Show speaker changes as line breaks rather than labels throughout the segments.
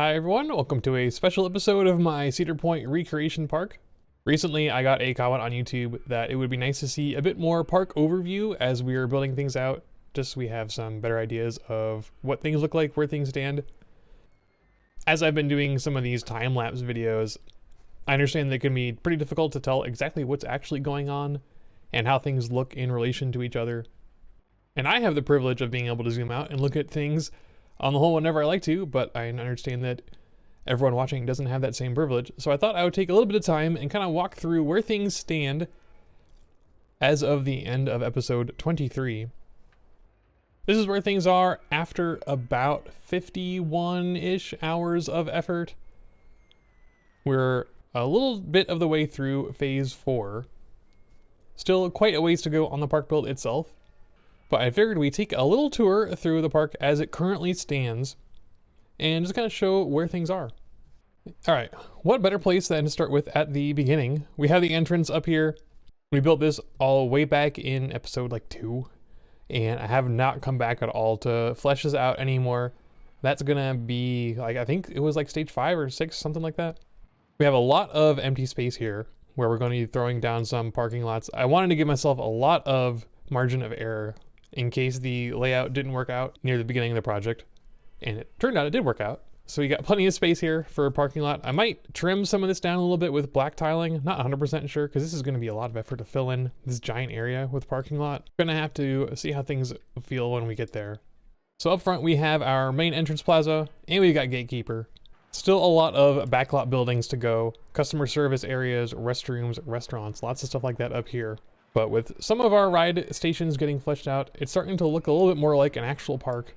Hi everyone, welcome to a special episode of my Cedar Point recreation park. Recently I got a comment on YouTube that it would be nice to see a bit more park overview as we are building things out, just so we have some better ideas of what things look like, where things stand. As I've been doing some of these time-lapse videos, I understand that it can be pretty difficult to tell exactly what's actually going on and how things look in relation to each other. And I have the privilege of being able to zoom out and look at things on the whole whenever I like to, but I understand that everyone watching doesn't have that same privilege. So I thought I would take a little bit of time and kind of walk through where things stand as of the end of episode 23. This is where things are after about 51-ish hours of effort. We're a little bit of the way through phase 4. Still quite a ways to go on the park build itself. But I figured we'd take a little tour through the park as it currently stands and just kind of show where things are. All right, what better place than to start with at the beginning? We have the entrance up here. We built this all way back in episode 2, and I have not come back at all to flesh this out anymore. That's gonna be I think it was stage 5 or 6, something like that. We have a lot of empty space here where we're going to be throwing down some parking lots. I wanted to give myself a lot of margin of error in case the layout didn't work out near the beginning of the project. And it turned out it did work out. So you got plenty of space here for a parking lot. I might trim some of this down a little bit with black tiling. Not 100% sure, because this is going to be a lot of effort to fill in this giant area with parking lot. Gonna have to see how things feel when we get there. So up front we have our main entrance plaza, and we got gatekeeper. Still a lot of backlot buildings to go. Customer service areas, restrooms, restaurants, lots of stuff like that up here. But with some of our ride stations getting fleshed out, it's starting to look a little bit more like an actual park.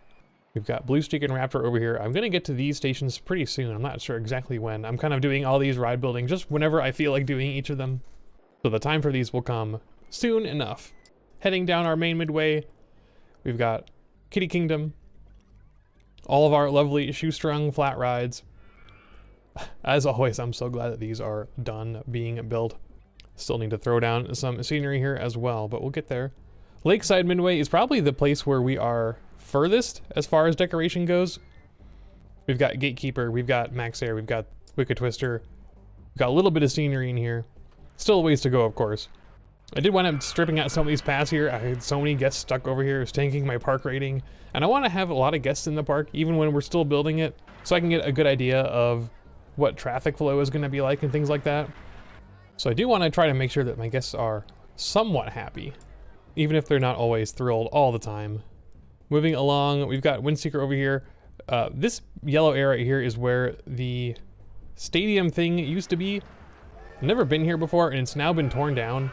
We've got Blue Streak and Raptor over here. I'm gonna get to these stations pretty soon. I'm not sure exactly when. I'm kind of doing all these ride building just whenever I feel like doing each of them. So the time for these will come soon enough. Heading down our main midway, we've got Kitty Kingdom. All of our lovely shoestrung flat rides. As always, I'm so glad that these are done being built. Still need to throw down some scenery here as well, but we'll get there. Lakeside Midway is probably the place where we are furthest as far as decoration goes. We've got Gatekeeper, we've got Max Air, we've got Wicked Twister. We've got a little bit of scenery in here. Still a ways to go, of course. I did wind up stripping out some of these paths here. I had so many guests stuck over here, it's tanking my park rating. And I want to have a lot of guests in the park, even when we're still building it, so I can get a good idea of what traffic flow is going to be like and things like that. So I do want to try to make sure that my guests are somewhat happy, even if they're not always thrilled all the time. Moving along, we've got Windseeker over here. This yellow area here is where the stadium thing used to be. I've never been here before, and it's now been torn down.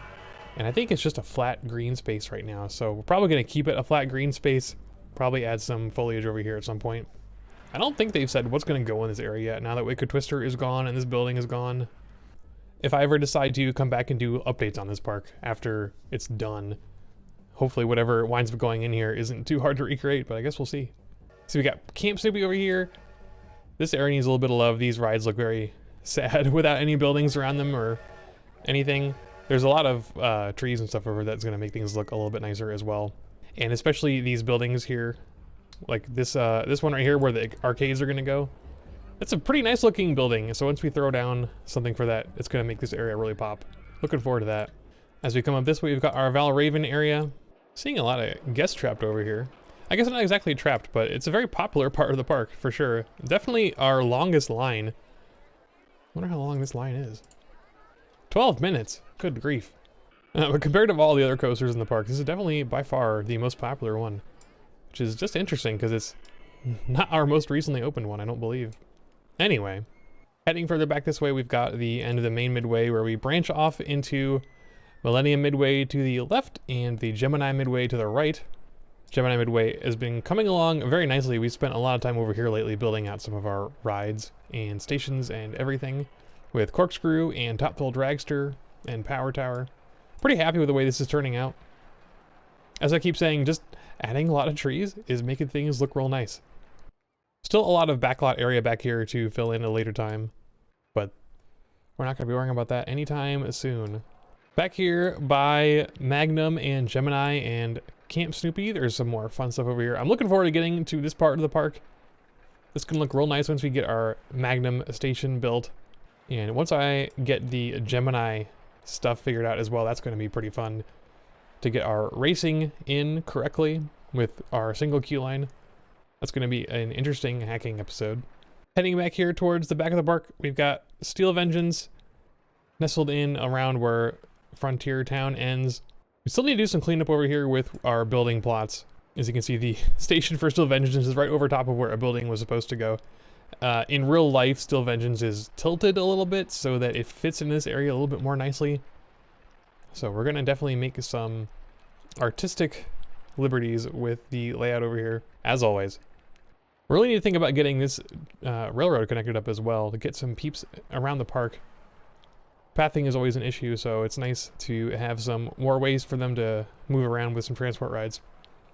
And I think it's just a flat green space right now. So we're probably going to keep it a flat green space. Probably add some foliage over here at some point. I don't think they've said what's going to go in this area yet, now that Wicked Twister is gone and this building is gone. If I ever decide to come back and do updates on this park after it's done, hopefully whatever winds up going in here isn't too hard to recreate, but I guess we'll see. So we got Camp Snoopy over here. This area needs a little bit of love. These rides look very sad without any buildings around them or anything. There's a lot of trees and stuff over that's going to make things look a little bit nicer as well. And especially these buildings here, like this one right here where the arcades are going to go. It's a pretty nice looking building, so once we throw down something for that, it's going to make this area really pop. Looking forward to that. As we come up this way, we've got our Val Raven area. Seeing a lot of guests trapped over here. I guess not exactly trapped, but it's a very popular part of the park, for sure. Definitely our longest line. I wonder how long this line is. 12 minutes. Good grief. But compared to all the other coasters in the park, this is definitely by far the most popular one. Which is just interesting, because it's not our most recently opened one, I don't believe. Anyway, heading further back this way, we've got the end of the main midway where we branch off into Millennium Midway to the left and the Gemini Midway to the right. Gemini Midway has been coming along very nicely. We spent a lot of time over here lately building out some of our rides and stations and everything with Corkscrew and Top Thrill Dragster and Power Tower. Pretty happy with the way this is turning out. As I keep saying, just adding a lot of trees is making things look real nice. Still a lot of backlot area back here to fill in at a later time, but we're not going to be worrying about that anytime soon. Back here by Magnum and Gemini and Camp Snoopy, there's some more fun stuff over here. I'm looking forward to getting to this part of the park. This can look real nice once we get our Magnum station built. And once I get the Gemini stuff figured out as well, that's going to be pretty fun to get our racing in correctly with our single queue line. That's going to be an interesting hacking episode. Heading back here towards the back of the park, we've got Steel Vengeance nestled in around where Frontier Town ends. We still need to do some cleanup over here with our building plots. As you can see, the station for Steel Vengeance is right over top of where a building was supposed to go. In real life, Steel Vengeance is tilted a little bit so that it fits in this area a little bit more nicely. So we're gonna definitely make some artistic liberties with the layout over here, as always. We really need to think about getting this railroad connected up as well to get some peeps around the park. Pathing is always an issue, so it's nice to have some more ways for them to move around with some transport rides.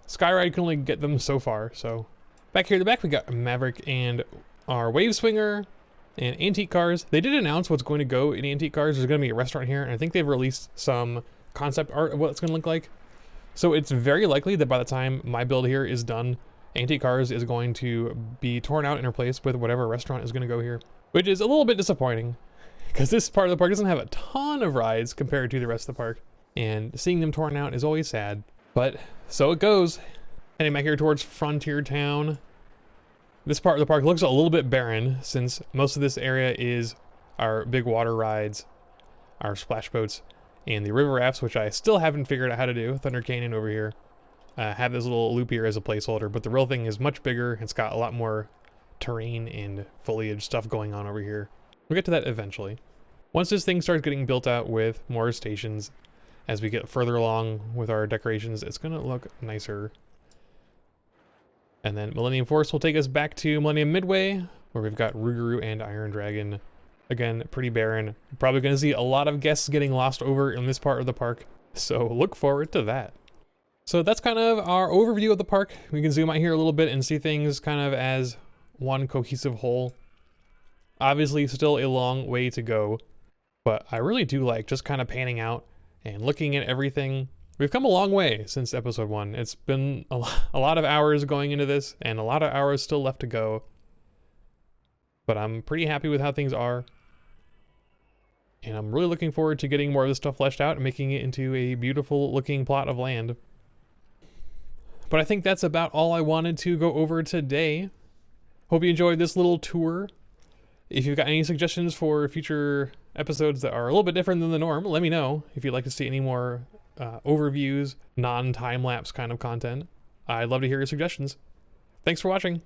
Skyride can only get them so far, so. Back here at the back, we got Maverick and our Wave Swinger and antique cars. They did announce what's going to go in antique cars. There's going to be a restaurant here, and I think they've released some concept art of what it's going to look like. So it's very likely that by the time my build here is done, Antique Cars is going to be torn out and replaced with whatever restaurant is going to go here, which is a little bit disappointing because this part of the park doesn't have a ton of rides compared to the rest of the park, and seeing them torn out is always sad, but so it goes. Heading back here towards Frontier Town. This part of the park looks a little bit barren since most of this area is our big water rides, our splash boats, and the river rafts, which I still haven't figured out how to do. Thunder Canyon over here. Have this little loop here as a placeholder, but the real thing is much bigger. It's got a lot more terrain and foliage stuff going on over here. We'll get to that eventually. Once this thing starts getting built out with more stations, as we get further along with our decorations, it's gonna look nicer. And then Millennium Force will take us back to Millennium Midway, where we've got Rougarou and Iron Dragon. Again, pretty barren. Probably gonna see a lot of guests getting lost over in this part of the park, so look forward to that. So that's kind of our overview of the park. We can zoom out here a little bit and see things kind of as one cohesive whole. Obviously still a long way to go, but I really do like just kind of panning out and looking at everything. We've come a long way since episode 1. It's been a lot of hours going into this and a lot of hours still left to go, but I'm pretty happy with how things are. And I'm really looking forward to getting more of this stuff fleshed out and making it into a beautiful looking plot of land. But I think that's about all I wanted to go over today. Hope you enjoyed this little tour. If you've got any suggestions for future episodes that are a little bit different than the norm, let me know. If you'd like to see any more overviews, non-time-lapse kind of content, I'd love to hear your suggestions. Thanks for watching.